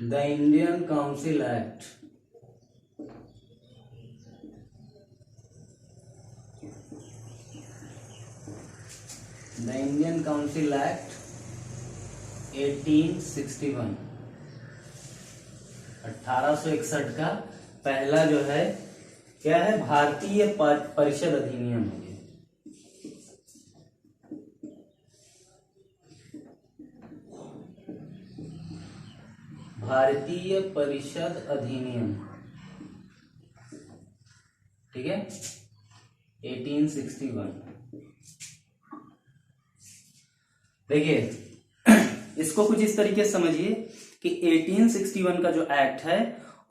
The Indian council act the Indian council act 1861 1861 का पहला जो है क्या है, भारतीय परिषद अधिनियम है। भारतीय परिषद अधिनियम, ठीक है, 1861। देखिए इसको कुछ इस तरीके से समझिए कि 1861 का जो एक्ट है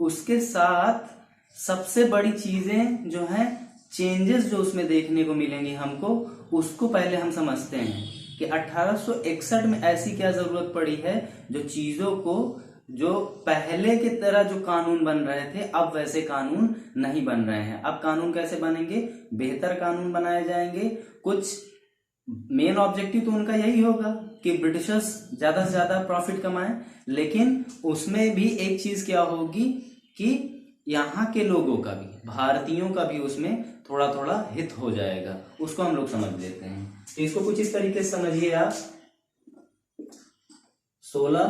उसके साथ सबसे बड़ी चीजें जो हैं, चेंजेस जो उसमें देखने को मिलेंगी हमको, उसको पहले हम समझते हैं कि 1861 में ऐसी क्या जरूरत पड़ी है जो चीजों को, जो पहले की तरह जो कानून बन रहे थे अब वैसे कानून नहीं बन रहे हैं। अब कानून कैसे बनेंगे, बेहतर कानून बनाए जाएंगे। कुछ मेन ऑब्जेक्टिव तो उनका यही होगा कि ब्रिटिशर्स ज्यादा से ज्यादा प्रॉफिट कमाएं, लेकिन उसमें भी एक चीज क्या होगी कि यहाँ के लोगों का भी, भारतीयों का भी उसमें थोड़ा थोड़ा हित हो जाएगा। उसको हम लोग समझ लेते हैं। तो इसको कुछ इस तरीके से समझिए आप। 16,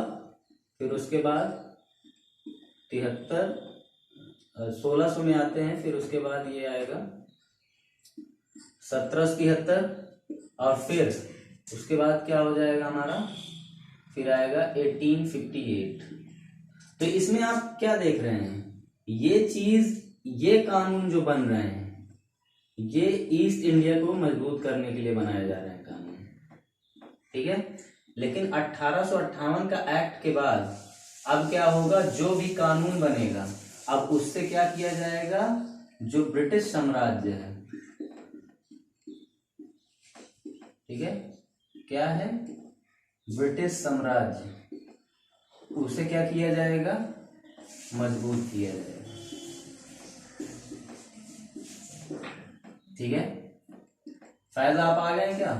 फिर उसके बाद 73, 1600 में आते हैं, फिर उसके बाद ये आएगा 1773, और फिर उसके बाद क्या हो जाएगा हमारा, फिर आएगा 1858। तो इसमें आप क्या देख रहे हैं, ये चीज, ये कानून जो बन रहे हैं ये ईस्ट इंडिया को मजबूत करने के लिए बनाए जा रहे हैं कानून, ठीक है। लेकिन 1858 का एक्ट के बाद अब क्या होगा, जो भी कानून बनेगा अब उससे क्या किया जाएगा, जो ब्रिटिश साम्राज्य है, ठीक है, क्या है, ब्रिटिश साम्राज्य, उसे क्या किया जाएगा, मजबूत किया जाएगा, ठीक है। फैज आप आ गए क्या?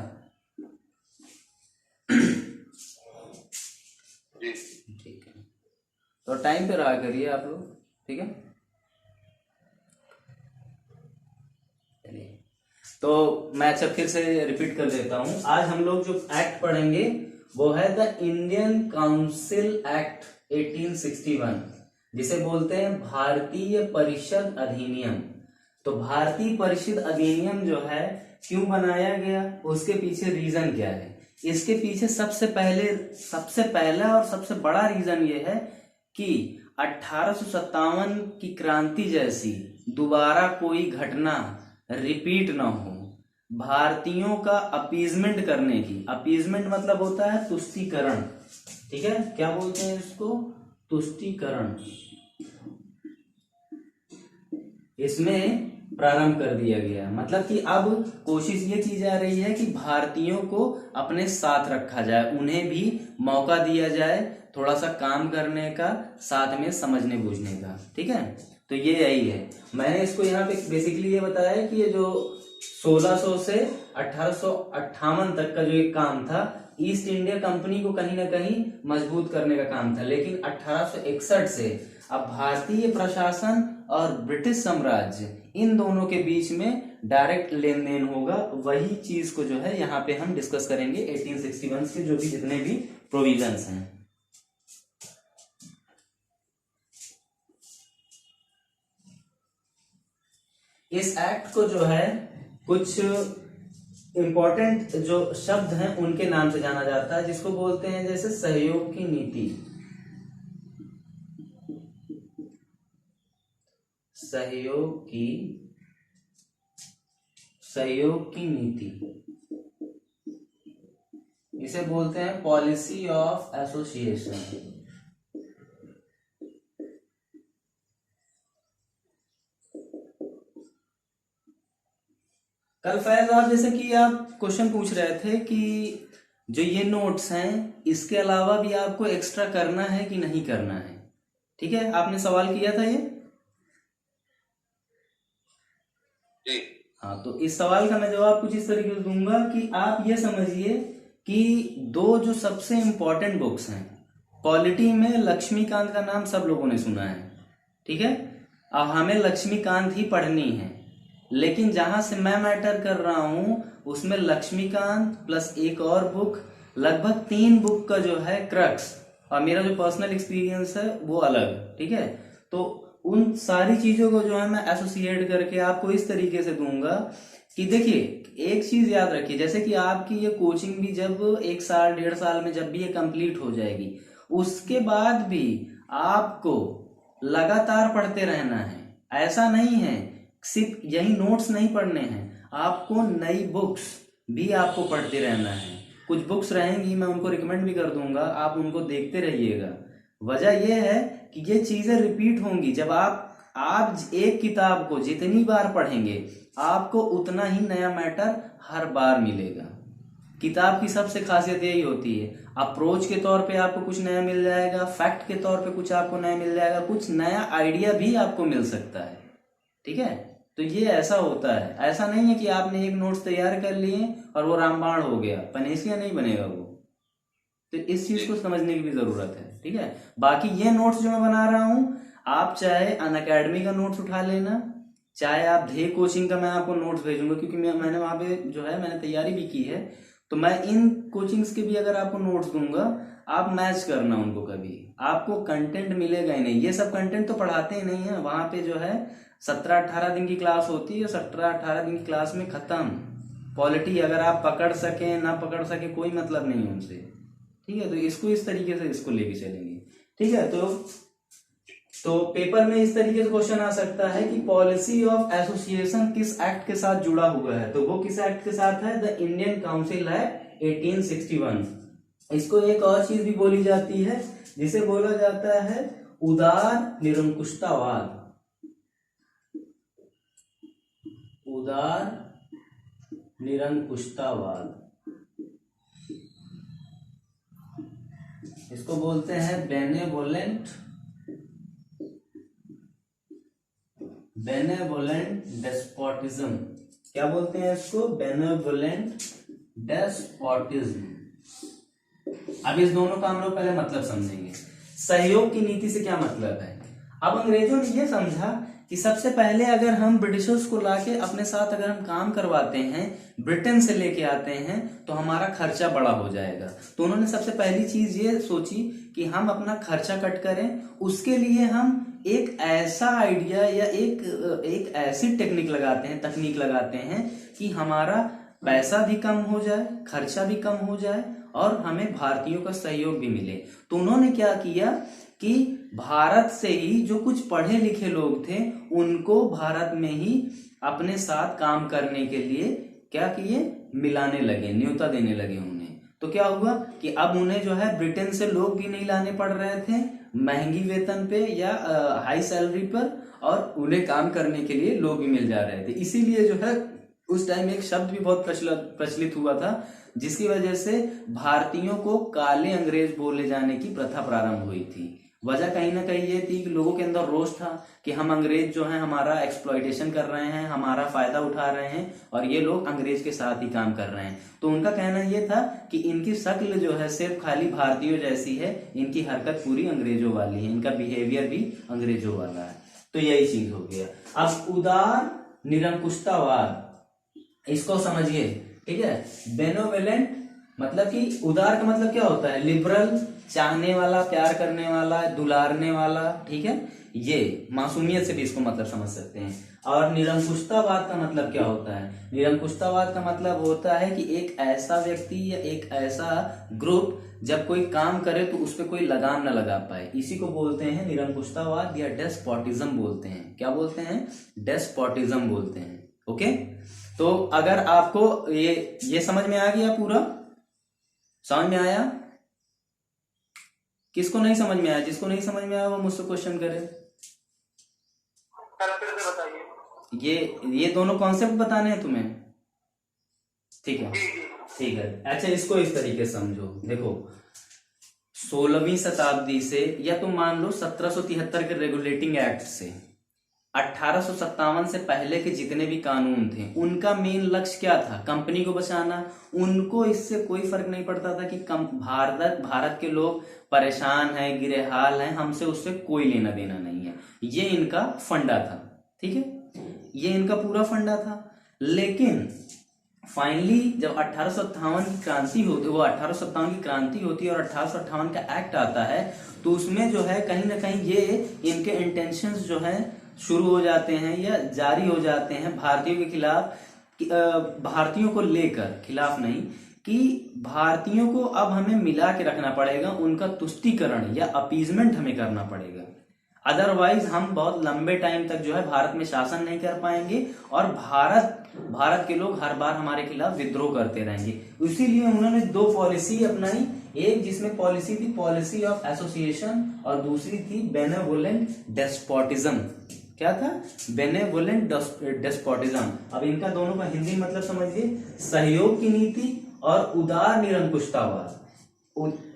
ठीक है, तो टाइम पे रहा करिए आप लोग, ठीक है। तो मैं अच्छा फिर से रिपीट कर देता हूं। आज हम लोग जो एक्ट पढ़ेंगे वो है द इंडियन काउंसिल एक्ट 1861, जिसे बोलते हैं भारतीय परिषद अधिनियम। तो भारतीय परिषद अधिनियम जो है क्यों बनाया गया, उसके पीछे रीजन क्या है? इसके पीछे सबसे पहला और सबसे बड़ा रीजन ये है कि 1857 की क्रांति जैसी दोबारा कोई घटना रिपीट ना हो। भारतीयों का अपीजमेंट करने की, अपीजमेंट मतलब होता है तुष्टीकरण, ठीक है, क्या बोलते हैं इसको, तुष्टीकरण, इसमें प्रारंभ कर दिया गया। मतलब कि अब कोशिश ये की जा रही है कि भारतीयों को अपने साथ रखा जाए, उन्हें भी मौका दिया जाए थोड़ा सा काम करने का, साथ में समझने बूझने का, ठीक है। तो ये यही है। मैंने इसको यहाँ पे बेसिकली ये बताया कि ये जो 1600 से 1858 तक का जो एक काम था, ईस्ट इंडिया कंपनी को कहीं ना कहीं मजबूत करने का काम था। लेकिन 1861 से अब भारतीय प्रशासन और ब्रिटिश साम्राज्य, इन दोनों के बीच में डायरेक्ट लेन देन होगा। वही चीज को जो है यहाँ पे हम डिस्कस करेंगे 1861 के जो भी जितने भी प्रोविजंस हैं। इस एक्ट को जो है कुछ इंपॉर्टेंट जो शब्द हैं उनके नाम से जाना जाता है, जिसको बोलते हैं जैसे सहयोग की नीति, सहयोग की नीति, इसे बोलते हैं पॉलिसी ऑफ एसोसिएशन। कल फैज आप जैसे कि आप क्वेश्चन पूछ रहे थे कि जो ये नोट्स हैं इसके अलावा भी आपको एक्स्ट्रा करना है कि नहीं करना है, ठीक है, आपने सवाल किया था ये। हाँ, तो इस सवाल का मैं जवाब कुछ इस तरीके से दूंगा कि आप ये समझिए कि दो जो सबसे इंपॉर्टेंट बुक्स हैं पॉलिटी में लक्ष्मीकांत का नाम सब लोगों ने सुना है, ठीक है। अब हमें लक्ष्मीकांत ही पढ़नी है, लेकिन जहां से मैं मैटर कर रहा हूं उसमें लक्ष्मीकांत प्लस एक और बुक, लगभग 3 बुक का जो है क्रक्स, और मेरा जो पर्सनल एक्सपीरियंस है वो अलग, ठीक है। तो उन सारी चीजों को जो है मैं एसोसिएट करके आपको इस तरीके से दूंगा कि देखिए, एक चीज याद रखिए, जैसे कि आपकी ये कोचिंग भी जब 1 साल 1.5 साल में जब भी ये कंप्लीट हो जाएगी, उसके बाद भी आपको लगातार पढ़ते रहना है। ऐसा नहीं है सिर्फ यही नोट्स नहीं पढ़ने हैं, आपको नई बुक्स भी आपको पढ़ते रहना है। कुछ बुक्स रहेंगी, मैं उनको रिकमेंड भी कर दूंगा, आप उनको देखते रहिएगा। वजह यह है कि ये चीजें रिपीट होंगी। जब आप एक किताब को जितनी बार पढ़ेंगे आपको उतना ही नया मैटर हर बार मिलेगा। किताब की सबसे खासियत यही होती है, अप्रोच के तौर पे आपको कुछ नया मिल जाएगा, फैक्ट के तौर पे कुछ आपको नया मिल जाएगा, कुछ नया आइडिया भी आपको मिल सकता है, ठीक है। तो ये ऐसा होता है, ऐसा नहीं है कि आपने एक नोट्स तैयार कर लिए और वो रामबाण हो गया, पनेसिया नहीं बनेगा वो। तो इस चीज को समझने की भी जरूरत है, ठीक है। बाकी ये नोट्स जो मैं बना रहा हूं, आप चाहे अनअकैडमी का नोट्स उठा लेना, चाहे आप ध्येय कोचिंग का मैं आपको नोट्स भेजूंगा, क्योंकि मैंने वहां पे जो है मैंने तैयारी भी की है, तो मैं इन कोचिंग्स के भी अगर आपको नोट्स दूंगा, आप मैच करना उनको, कभी आपको कंटेंट मिलेगा ही नहीं। ये सब कंटेंट तो पढ़ाते ही नहीं है वहां पे, जो है 17-18 दिन की क्लास होती है, 17-18 दिन की क्लास में खत्म। पॉलिटी अगर आप पकड़ सके ना पकड़ सके कोई मतलब नहीं है उनसे, ठीक है। तो इसको इस तरीके से इसको लेके चलेंगे, ठीक है। तो पेपर में इस तरीके से क्वेश्चन आ सकता है कि पॉलिसी ऑफ एसोसिएशन किस एक्ट के साथ जुड़ा हुआ है, तो वो किस एक्ट के साथ है, द इंडियन काउंसिल एक्ट 1861। इसको एक और चीज भी बोली जाती है जिसे बोला जाता है उदार निरंकुशतावाद। उदार निरंकुशतावाद, इसको बोलते हैं बेनेवोलेंट डेस्पोटिज्म। क्या बोलते हैं इसको, बेनेवोलेंट डेस्पोटिज्म। अब इस दोनों का हम लोग पहले मतलब समझेंगे। सहयोग की नीति से क्या मतलब है। अब अंग्रेजों ने यह समझा कि सबसे पहले अगर हम ब्रिटिशर्स को लाके अपने साथ अगर हम काम करवाते हैं, ब्रिटेन से लेके आते हैं, तो हमारा खर्चा बड़ा हो जाएगा। तो उन्होंने सबसे पहली चीज ये सोची कि हम अपना खर्चा कट करें, उसके लिए हम एक ऐसा आइडिया या एक ऐसी तकनीक लगाते हैं कि हमारा पैसा भी कम हो जाए, खर्चा भी कम हो जाए और हमें भारतीयों का सहयोग भी मिले। तो उन्होंने क्या किया कि भारत से ही जो कुछ पढ़े लिखे लोग थे उनको भारत में ही अपने साथ काम करने के लिए क्या किए, मिलाने लगे, न्योता देने लगे उन्हें। तो क्या हुआ कि अब उन्हें जो है ब्रिटेन से लोग भी नहीं लाने पड़ रहे थे महंगी वेतन पे या हाई सैलरी पर, और उन्हें काम करने के लिए लोग भी मिल जा रहे थे। इसीलिए जो है उस टाइम एक शब्द भी बहुत प्रचलित हुआ था, जिसकी वजह से भारतीयों को काले अंग्रेज बोले जाने की प्रथा प्रारंभ हुई थी। वजह कहीं ना कहीं ये थी कि लोगों के अंदर रोष था कि हम अंग्रेज जो है हमारा एक्सप्लॉयटेशन कर रहे हैं, हमारा फायदा उठा रहे हैं और ये लोग अंग्रेज के साथ ही काम कर रहे हैं। तो उनका कहना ये था कि इनकी शक्ल जो है सिर्फ खाली भारतीयों जैसी है, इनकी हरकत पूरी अंग्रेजों वाली है, इनका बिहेवियर भी अंग्रेजों वाला है। तो यही चीज हो गया। अब उदार निरंकुशतावाद, इसको समझिए, ठीक है। बेनोवेलेंट मतलब कि उदार का मतलब क्या होता है, लिबरल, चाहने वाला, प्यार करने वाला, दुलारने वाला, ठीक है। ये मासूमियत से भी इसको मतलब समझ सकते हैं। और निरंकुशतावाद का मतलब क्या होता है, निरंकुशतावाद का मतलब होता है कि एक ऐसा व्यक्ति या एक ऐसा ग्रुप जब कोई काम करे तो उस पर कोई लगाम न लगा पाए, इसी को बोलते हैं निरंकुशतावाद या डेस्पोटिज्म बोलते हैं। क्या बोलते हैं, डेस्पोटिज्म बोलते हैं। ओके, तो अगर आपको ये समझ में आ गया, पूरा समझ में आया, किसको नहीं समझ में आया, जिसको नहीं समझ में आया वो मुझसे क्वेश्चन करे। ये दोनों कॉन्सेप्ट बताने हैं तुम्हें, ठीक है, ठीक है। अच्छा, इसको इस तरीके से समझो, देखो 16वीं शताब्दी से या तुम मान लो 1773 के रेगुलेटिंग एक्ट से 1857 से पहले के जितने भी कानून थे उनका मेन लक्ष्य क्या था, कंपनी को बचाना। उनको इससे कोई फर्क नहीं पड़ता था कि भारत के लोग परेशान हैं, गिरे हाल हैं, हमसे उससे कोई लेना देना नहीं है। ये इनका फंडा था, ठीक है, ये इनका पूरा फंडा था। लेकिन फाइनली जब 1857 की क्रांति होती, वो 1857 की क्रांति होती है और 1858 का एक्ट आता है, तो उसमें जो है कहीं ना कहीं ये इनके इंटेंशंस जो है शुरू हो जाते हैं या जारी हो जाते हैं भारतीयों के खिलाफ, भारतीयों को लेकर, खिलाफ नहीं, कि भारतीयों को अब हमें मिला के रखना पड़ेगा, उनका तुष्टीकरण या अपीजमेंट हमें करना पड़ेगा। अदरवाइज हम बहुत लंबे टाइम तक जो है भारत में शासन नहीं कर पाएंगे और भारत के लोग हर बार हमारे खिलाफ विद्रोह करते रहेंगे। इसीलिए उन्होंने दो पॉलिसी अपनाई, एक जिसमें पॉलिसी थी पॉलिसी ऑफ एसोसिएशन और दूसरी थी बेनेवोलेंट डेस्पोटिज्म। क्या था? Benevolent despotism. अब इनका दोनों का हिंदी मतलब समझिए, सहयोग की नीति और उदार निरंकुशतावाद।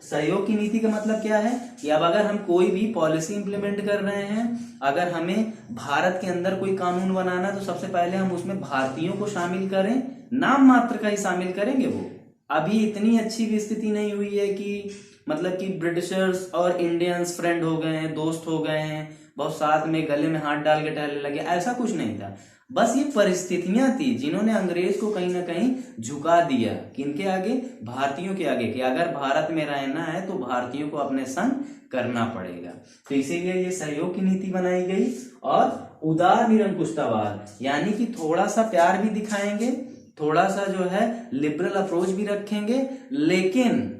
सहयोग की नीति का मतलब क्या है कि अब अगर हम कोई भी पॉलिसी इंप्लीमेंट कर रहे हैं, अगर हमें भारत के अंदर कोई कानून बनाना है तो सबसे पहले हम उसमें भारतीयों को शामिल करें, नाम मात्र का ही शामिल करेंगे। वो अभी इतनी अच्छी भी स्थिति नहीं हुई है कि मतलब कि ब्रिटिशर्स और इंडियंस फ्रेंड हो गए हैं, दोस्त हो गए हैं, बहुत साथ में गले में हाथ डाल के टहलने लगे, ऐसा कुछ नहीं था। बस ये परिस्थितियां थी जिन्होंने अंग्रेज को कहीं ना कहीं झुका दिया, किनके आगे? भारतीयों के आगे, कि अगर भारत में रहना है तो भारतीयों को अपने संग करना पड़ेगा। तो इसीलिए ये सहयोग की नीति बनाई गई और उदार निरंकुशतावाद, यानी कि थोड़ा सा प्यार भी दिखाएंगे, थोड़ा सा जो है लिबरल अप्रोच भी रखेंगे, लेकिन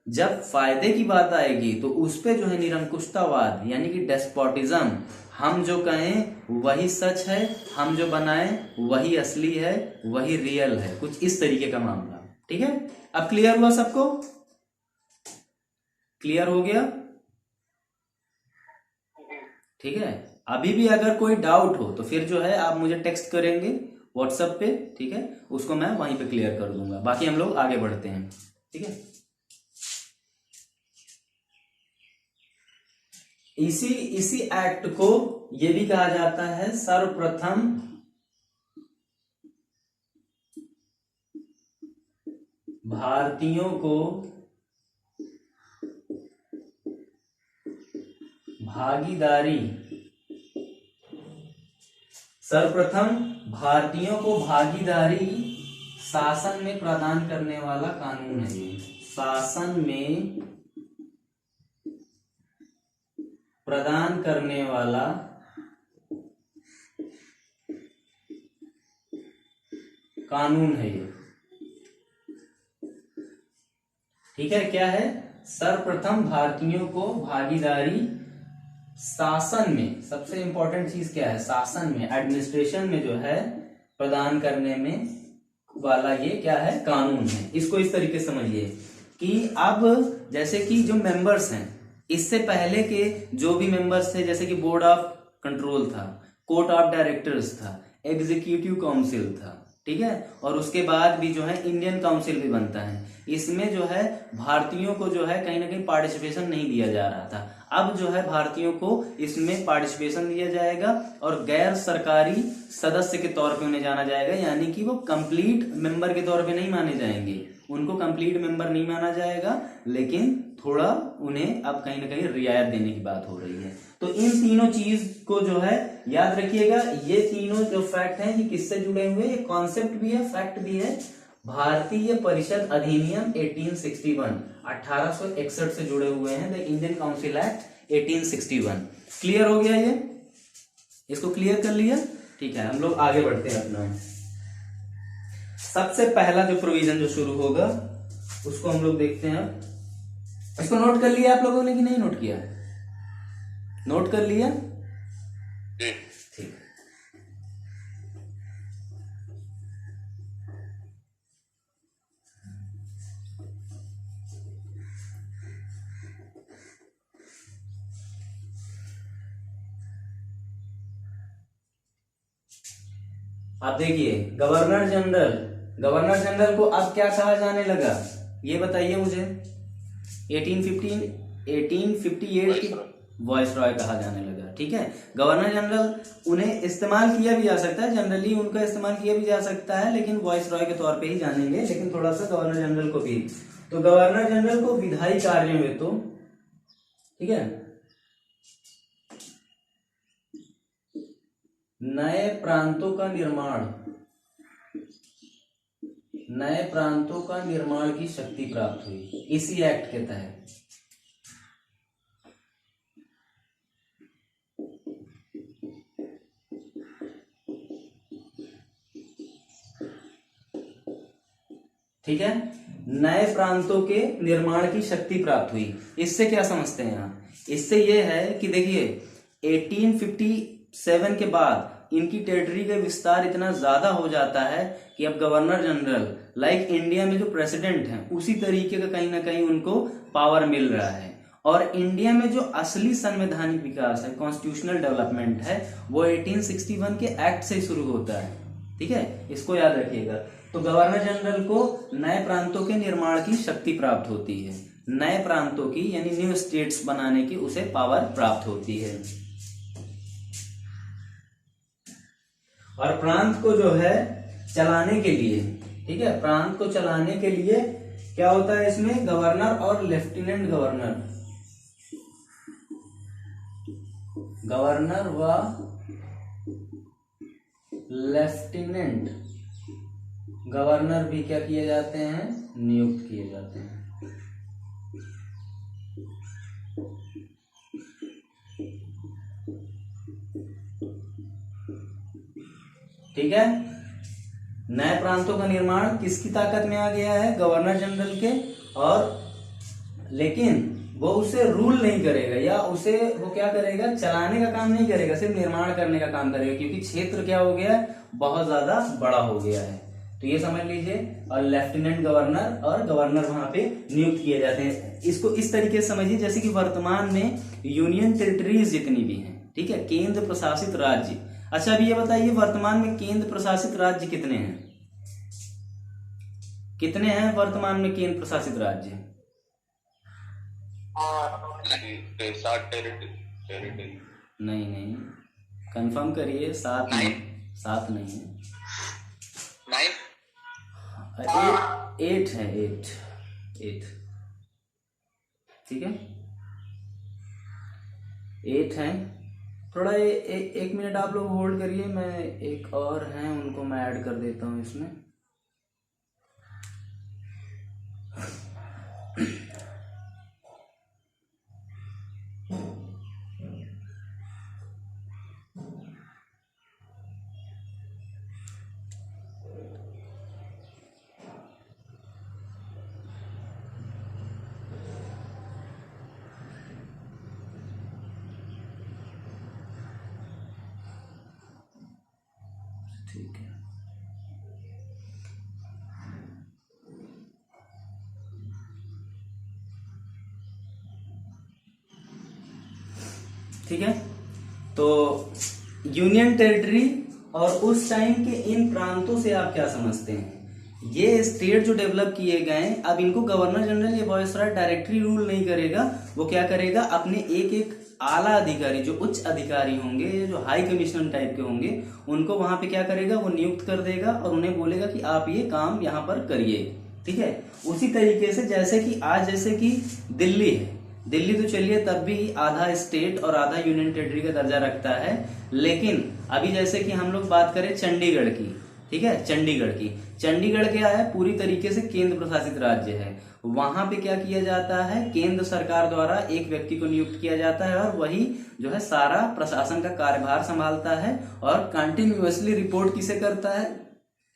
जब फायदे की बात आएगी तो उस पे जो है निरंकुशतावाद यानी कि डेस्पोटिज्म, हम जो कहें वही सच है, हम जो बनाएं वही असली है, वही रियल है, कुछ इस तरीके का मामला। ठीक है, अब क्लियर हुआ सबको? क्लियर हो गया? ठीक है, अभी भी अगर कोई डाउट हो तो फिर जो है आप मुझे टेक्स्ट करेंगे व्हाट्सएप पे, ठीक है, उसको मैं वहीं पे क्लियर कर दूंगा। बाकी हम लोग आगे बढ़ते हैं, ठीक है। इसी एक्ट को ये भी कहा जाता है सर्वप्रथम भारतीयों को भागीदारी, सर्वप्रथम भारतीयों को भागीदारी शासन में प्रदान करने वाला कानून है। ये शासन में प्रदान करने वाला कानून है ये, ठीक है। क्या है? सर्वप्रथम भारतीयों को भागीदारी शासन में, सबसे इंपॉर्टेंट चीज क्या है? शासन में, एडमिनिस्ट्रेशन में जो है प्रदान करने में वाला ये क्या है? कानून है। इसको इस तरीके से समझिए कि अब जैसे कि जो मेंबर्स हैं, इससे पहले के जो भी मेंबर्स थे, जैसे कि बोर्ड ऑफ कंट्रोल था, कोर्ट ऑफ डायरेक्टर्स था, एग्जीक्यूटिव काउंसिल था, ठीक है, और उसके बाद भी जो है इंडियन काउंसिल भी बनता है। इसमें जो है भारतीयों को जो है कहीं ना कहीं पार्टिसिपेशन नहीं दिया जा रहा था। अब जो है भारतीयों को इसमें पार्टिसिपेशन दिया जाएगा और गैर सरकारी सदस्य के तौर पे उन्हें जाना जाएगा, यानी कि वो कंप्लीट मेंबर के तौर पे नहीं माने जाएंगे, उनको कंप्लीट मेंबर नहीं माना जाएगा, लेकिन थोड़ा उन्हें अब कहीं ना कहीं रियायत देने की बात हो रही है। तो इन तीनों चीज को जो है याद रखिएगा। ये तीनों जो फैक्ट हैं ये किससे जुड़े हुए? ये कॉन्सेप्ट भी है, फैक्ट भी है। भारतीय परिषद अधिनियम 1861 1861 से जुड़े हुए हैं, the Indian council act 1861। Clear हो गया? ये इसको क्लियर कर लिया? ठीक है, हम लोग आगे बढ़ते हैं अपना। सबसे पहला जो प्रोविजन जो शुरू होगा उसको हम लोग देखते हैं। इसको नोट कर लिया आप लोगों ने कि नहीं नोट किया? नोट कर लिया? ठीक। अब देखिए, गवर्नर जनरल को अब क्या कहा जाने लगा ये बताइए मुझे। 1858 की वॉइस रॉय कहा जाने लगा। ठीक है, गवर्नर जनरल उन्हें इस्तेमाल किया भी जा सकता है, जनरली उनका इस्तेमाल किया भी जा सकता है, लेकिन वॉइस रॉय के तौर पे ही जानेंगे, लेकिन थोड़ा सा गवर्नर जनरल को भी। तो गवर्नर जनरल को विधायी कार्यों में तो, ठीक है, नए प्रांतों का निर्माण की शक्ति प्राप्त हुई इसी एक्ट के तहत। ठीक है, नए प्रांतों के निर्माण की शक्ति प्राप्त हुई। इससे क्या समझते हैं यहाँ? इससे ये है कि देखिए 1857 के बाद इनकी टेरिटरी का विस्तार इतना ज्यादा हो जाता है कि अब गवर्नर जनरल लाइक इंडिया में जो प्रेसिडेंट हैं उसी तरीके का कहीं ना कहीं उनको पावर मिल रहा है। और इंडिया में जो असली संवैधानिक विकास है, कॉन्स्टिट्यूशनल डेवलपमेंट है, वो 1861 के एक्ट से शुरू होता है। ठीक है, इसको याद रखिएगा। तो गवर्नर जनरल को नए प्रांतों के निर्माण की शक्ति प्राप्त होती है, नए प्रांतों की यानी न्यू स्टेट्स बनाने की उसे पावर प्राप्त होती है। और प्रांत को जो है चलाने के लिए, ठीक है, प्रांत को चलाने के लिए क्या होता है इसमें? गवर्नर और लेफ्टिनेंट गवर्नर, गवर्नर व लेफ्टिनेंट गवर्नर भी क्या किए जाते हैं? नियुक्त किए जाते हैं। ठीक है, नए प्रांतों का निर्माण किसकी ताकत में आ गया है? गवर्नर जनरल के। और लेकिन वो उसे रूल नहीं करेगा, या उसे वो क्या करेगा? चलाने का काम नहीं करेगा, सिर्फ निर्माण करने का काम करेगा, क्योंकि क्षेत्र क्या हो गया है? बहुत ज्यादा बड़ा हो गया है। तो ये समझ लीजिए। और लेफ्टिनेंट गवर्नर और गवर्नर वहां पे नियुक्त किए जाते हैं। इसको इस तरीके से समझिए जैसे कि वर्तमान में यूनियन टेरिटरीज जितनी भी हैं, ठीक है, केंद्र प्रशासित राज्य। अच्छा, अभी ये बताइए वर्तमान में केंद्र प्रशासित राज्य कितने हैं? कितने हैं वर्तमान में केंद्र प्रशासित राज्य? 7 टेरिटरी। नहीं, कंफर्म करिए। 7 नहीं, 7 नहीं है, 8 है, 8। ठीक है, 8 है। थोड़ा एक मिनट आप लोग होल्ड करिए, मैं एक और हैं उनको मैं ऐड कर देता हूं इसमें। ठीक है, ठीक है। तो यूनियन टेरिटरी और उस टाइम के इन प्रांतों से आप क्या समझते हैं? ये स्टेट जो डेवलप किए गए, अब इनको गवर्नर जनरल या वायसराय डायरेक्टली रूल नहीं करेगा। वो क्या करेगा? अपने एक आला अधिकारी, जो उच्च अधिकारी होंगे, जो हाई कमिश्नर टाइप के होंगे, उनको वहां पे क्या करेगा? वो नियुक्त कर देगा और उन्हें बोलेगा कि आप ये काम यहाँ पर करिए। ठीक है, उसी तरीके से जैसे कि आज जैसे कि दिल्ली है, दिल्ली तो चलिए तब भी आधा स्टेट और आधा यूनियन टेरिटरी का दर्जा रखता है, लेकिन अभी जैसे कि हम लोग बात करें चंडीगढ़ की, ठीक है, चंडीगढ़ क्या है? पूरी तरीके से केंद्र प्रशासित राज्य है। वहां पे क्या किया जाता है? केंद्र सरकार द्वारा एक व्यक्ति को नियुक्त किया जाता है और वही जो है सारा प्रशासन का कार्यभार संभालता है और कंटिन्यूअसली रिपोर्ट किसे करता है?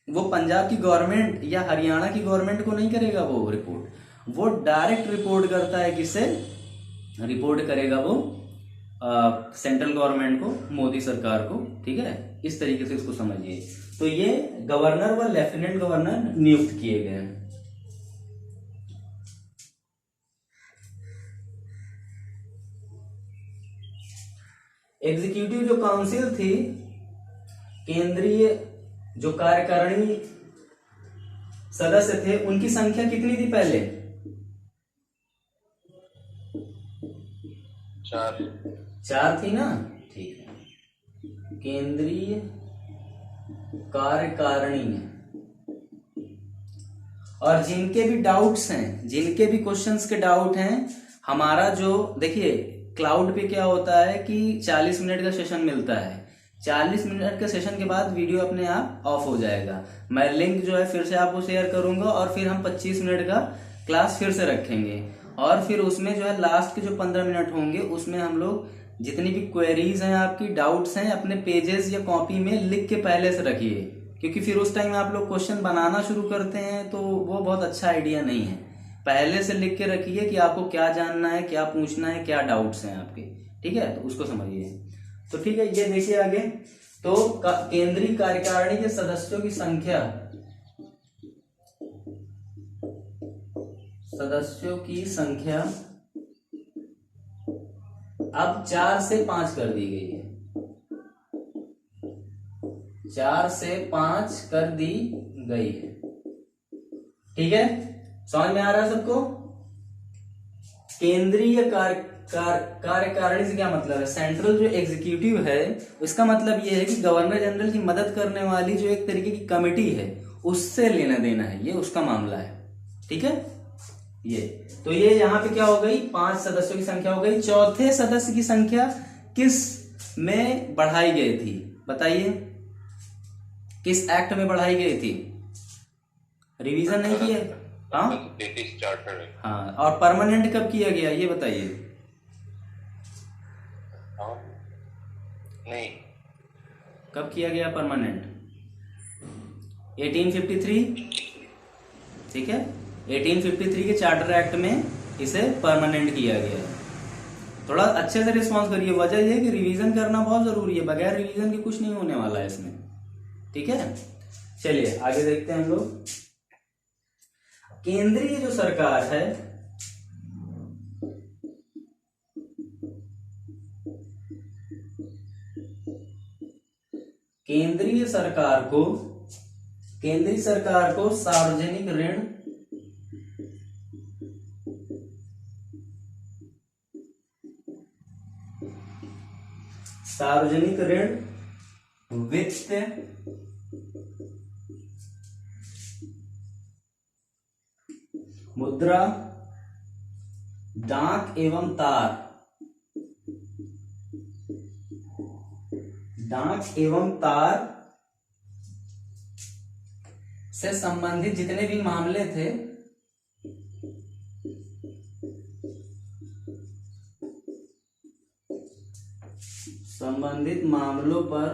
वो पंजाब की गवर्नमेंट या हरियाणा की गवर्नमेंट को नहीं करेगा वो रिपोर्ट, वो डायरेक्ट रिपोर्ट करता है। किसे रिपोर्ट करेगा? वो सेंट्रल गवर्नमेंट को, मोदी सरकार को। ठीक है, इस तरीके से इसको समझिए। तो ये गवर्नर व लेफ्टिनेंट गवर्नर नियुक्त किए गए हैं। एग्जीक्यूटिव जो काउंसिल थी, केंद्रीय जो कार्यकारिणी सदस्य थे, उनकी संख्या कितनी थी पहले? 4। 4 थी ना, ठीक है। केंद्रीय कार्यकारिणी है, और जिनके भी डाउट्स हैं, जिनके भी क्वेश्चंस के डाउट हैं, हमारा जो देखिए क्लाउड पे क्या होता है कि 40 मिनट का सेशन मिलता है। 40 मिनट के सेशन के बाद वीडियो अपने आप ऑफ हो जाएगा। मैं लिंक जो है फिर से आपको शेयर करूंगा, और फिर हम 25 मिनट का क्लास फिर से रखेंगे, और फिर उसमें जो है लास्ट के जो 15 मिनट होंगे उसमें हम लोग जितनी भी क्वेरीज हैं, आपकी डाउट्स हैं, अपने पेजेस या कॉपी में लिख के पहले से रखिए, क्योंकि फिर उस टाइम आप लोग क्वेश्चन बनाना शुरू करते हैं तो वो बहुत अच्छा आइडिया नहीं है। पहले से लिख के रखिए कि आपको क्या जानना है, क्या पूछना है, क्या डाउट्स हैं आपके, ठीक है, तो उसको समझिए। तो ठीक है, ये देखिए आगे। तो केंद्रीय कार्यकारिणी के सदस्यों की संख्या, अब 4 से 5 कर दी गई है, 4 से 5 कर दी गई है, ठीक है, समझ में आ रहा है सबको। केंद्रीय कार्यकारिणी से क्या मतलब है? सेंट्रल जो एग्जीक्यूटिव है उसका मतलब यह है कि गवर्नर जनरल की मदद करने वाली जो एक तरीके की कमेटी है उससे लेना देना है, ये उसका मामला है, ठीक है। ये तो ये यहाँ पे क्या हो गई, 5 सदस्यों की संख्या हो गई। चौथे सदस्य की संख्या किस में बढ़ाई गई थी, बताइए, किस एक्ट में बढ़ाई गई थी? रिवीजन नहीं किया? हाँ हाँ, और परमानेंट कब किया गया ये बताइए। नहीं, कब किया गया परमानेंट? 1853, ठीक है, 1853 के चार्टर एक्ट में इसे परमानेंट किया गया है। थोड़ा अच्छे से रिस्पॉन्स करिए, वजह यह कि रिवीजन करना बहुत जरूरी है, बगैर रिवीजन के कुछ नहीं होने वाला है इसमें, ठीक है। चलिए आगे देखते हैं हम लोग। केंद्रीय जो सरकार है, केंद्रीय सरकार को सार्वजनिक ऋण वित्त, मुद्रा, डाक एवं तार से संबंधित जितने भी मामले थे संबंधित मामलों पर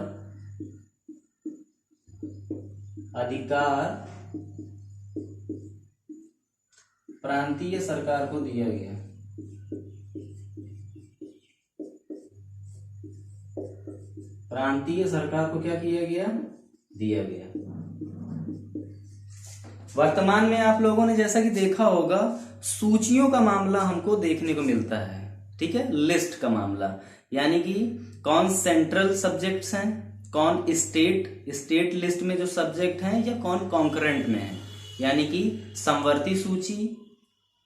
अधिकार प्रांतीय सरकार को दिया गया। प्रांतीय सरकार को क्या किया गया? दिया गया। वर्तमान में आप लोगों ने जैसा कि देखा होगा, सूचियों का मामला हमको देखने को मिलता है, ठीक है, लिस्ट का मामला, यानी कि कौन सेंट्रल सब्जेक्ट्स हैं, कौन स्टेट लिस्ट में जो सब्जेक्ट हैं, या कौन कॉन्करेंट में है, यानी कि समवर्ती सूची,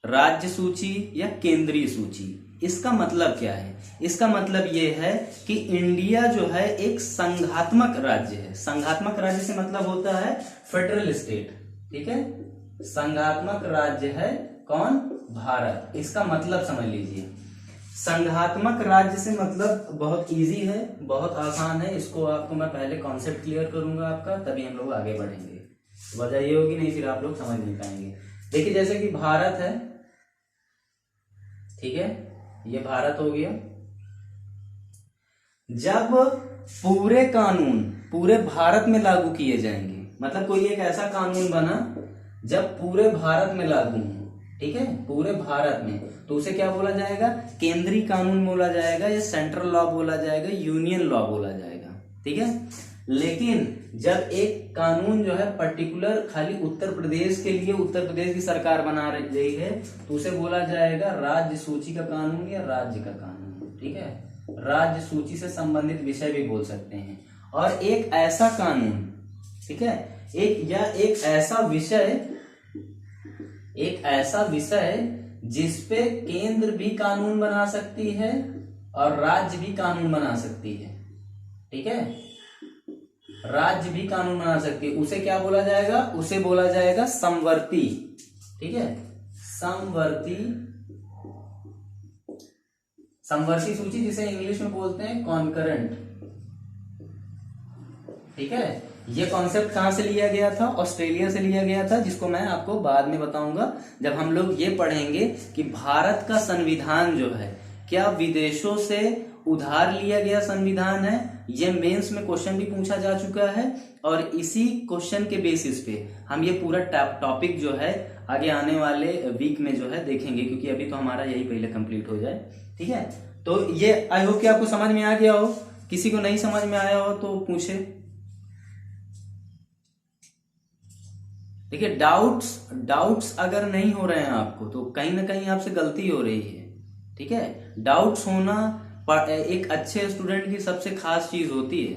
राज्य सूची या केंद्रीय सूची। इसका मतलब क्या है? इसका मतलब यह है कि इंडिया जो है एक संघात्मक राज्य है। संघात्मक राज्य से मतलब होता है फेडरल स्टेट, ठीक है, संघात्मक राज्य है कौन? भारत। इसका मतलब समझ लीजिए, संघात्मक राज्य से मतलब बहुत इजी है, बहुत आसान है। इसको आपको मैं पहले कॉन्सेप्ट क्लियर करूंगा आपका, तभी हम लोग आगे बढ़ेंगे। वजह ये होगी, नहीं फिर आप लोग समझ नहीं पाएंगे। देखिए जैसे कि भारत है, ठीक है, ये भारत हो गया। जब पूरे कानून पूरे भारत में लागू किए जाएंगे, मतलब कोई एक ऐसा कानून बना जब पूरे भारत में लागू हो, ठीक है, पूरे भारत में, तो उसे क्या बोला जाएगा? केंद्रीय कानून बोला जाएगा, या सेंट्रल लॉ बोला जाएगा, यूनियन लॉ बोला जाएगा, ठीक है। लेकिन जब एक कानून जो है पर्टिकुलर खाली उत्तर प्रदेश के लिए उत्तर प्रदेश की सरकार बना रही है, तो उसे बोला जाएगा राज्य सूची का कानून या राज्य का कानून, ठीक है। राज्य सूची से संबंधित विषय भी बोल सकते हैं। और एक ऐसा कानून, ठीक है, एक ऐसा विषय जिसपे केंद्र भी कानून बना सकती है और राज्य भी कानून बना सकती है। ठीक है, राज्य भी कानून बना सकती है। उसे क्या बोला जाएगा? उसे बोला जाएगा समवर्ती। ठीक है, समवर्ती, समवर्ती सूची, जिसे इंग्लिश में बोलते हैं कॉन्करेंट। ठीक है, ये कॉन्सेप्ट कहां से लिया गया था? ऑस्ट्रेलिया से लिया गया था, जिसको मैं आपको बाद में बताऊंगा जब हम लोग ये पढ़ेंगे कि भारत का संविधान जो है क्या विदेशों से उधार लिया गया संविधान है। ये मेंस में क्वेश्चन भी पूछा जा चुका है और इसी क्वेश्चन के बेसिस पे हम ये पूरा टॉपिक जो है आगे आने वाले वीक में जो है देखेंगे, क्योंकि अभी तो हमारा यही पहले कंप्लीट हो जाए। ठीक है, तो ये आई होप कि आपको समझ में आ गया हो। किसी को नहीं समझ में आया हो तो पूछे। देखिए, डाउट्स अगर नहीं हो रहे हैं आपको तो कहीं ना कहीं आपसे गलती हो रही है। ठीक है, डाउट्स होना एक अच्छे स्टूडेंट की सबसे खास चीज होती है।